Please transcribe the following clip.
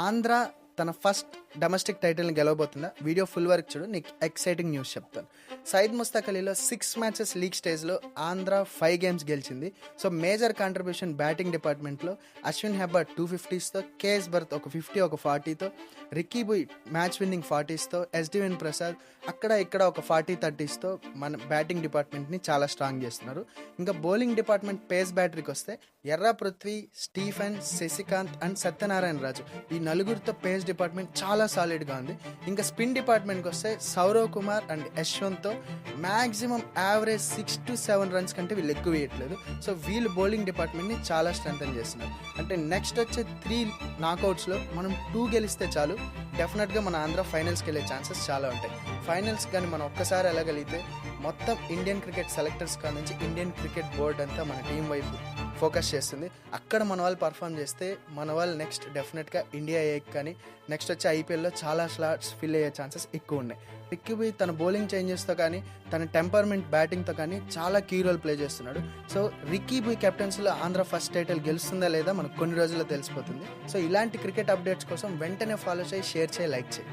ఆంధ్ర తన first domestic టైటిల్ని గెలవబోతుందా? Video full వరకు చూడు, నీకు ఎక్సైటింగ్ న్యూస్ చెప్తాను. సయీద్ ముస్తాక్ అలీలో 6 మ్యాచెస్ లీగ్ స్టేజ్లో ఆంధ్ర 5 గేమ్స్ గెలిచింది. సో మేజర్ కాంట్రిబ్యూషన్ బ్యాటింగ్ డిపార్ట్మెంట్లో అశ్విన్ హెబ్బర్ 250స్తో, కేఎస్ భరత్ ఒక 50 ఒక 40తో, రిక్కీ బుయ్ మ్యాచ్ విన్నింగ్ 40స్తో, ఎస్డివిన్ ప్రసాద్ అక్కడ ఇక్కడ ఒక 40-30స్తో మన బ్యాటింగ్ డిపార్ట్మెంట్ని చాలా స్ట్రాంగ్ చేస్తున్నారు. ఇంకా బౌలింగ్ డిపార్ట్మెంట్ పేస్ బ్యాటరీకి వస్తే ఎర్రా పృథ్వీ, స్టీఫెన్, శశికాంత్ అండ్ సత్యనారాయణ రాజు ఈ నలుగురితో పేస్ డిపార్ట్మెంట్ చాలా సాలిడ్గా ఉంది. ఇంకా స్పిన్ డిపార్ట్మెంట్కి వస్తే సౌరవ్ కుమార్ అండ్ యశ్వంత్తో మ్యాక్సిమం యావరేజ్ 6 to 7 రన్స్ కంటే వీళ్ళు ఎక్కువ వేయట్లేదు. సో వీళ్ళు బౌలింగ్ డిపార్ట్మెంట్ని చాలా స్ట్రెంథన్ చేస్తున్నారు. అంటే నెక్స్ట్ వచ్చే 3 నాకౌట్స్లో మనం 2 గెలిస్తే చాలు, డెఫినెట్గా మన ఆంధ్ర ఫైనల్స్కి వెళ్ళే ఛాన్సెస్ చాలా ఉంటాయి. ఫైనల్స్ కానీ మనం ఒక్కసారి వెళ్ళగలిగితే మొత్తం ఇండియన్ క్రికెట్ సెలెక్టర్స్ కాడ నుంచి ఇండియన్ క్రికెట్ బోర్డ్ అంతా మన టీం వైపు ఫోకస్ చేస్తుంది. అక్కడ మన వాళ్ళు పర్ఫామ్ చేస్తే మన వాళ్ళు నెక్స్ట్ డెఫినెట్గా ఇండియా ఏకి కానీ నెక్స్ట్ వచ్చే ఐపీఎల్లో చాలా స్లాట్స్ ఫిల్ అయ్యే ఛాన్సెస్ ఎక్కువ ఉన్నాయి. రిక్కీ బుయ్ తన బౌలింగ్ చేంజెస్తో కానీ తన టెంపర్మెంట్ బ్యాటింగ్తో కానీ చాలా కీ రోల్ ప్లే చేస్తున్నాడు. సో రిక్కీ బుయ్ కెప్టెన్సీలో ఆంధ్ర ఫస్ట్ టైటిల్ గెలుస్తుందా లేదా మనకు కొన్ని రోజుల్లో తెలిసిపోతుంది. సో ఇలాంటి క్రికెట్ అప్డేట్స్ కోసం వెంటనే ఫాలో చేయి, షేర్ చేయి, లైక్ చేయి.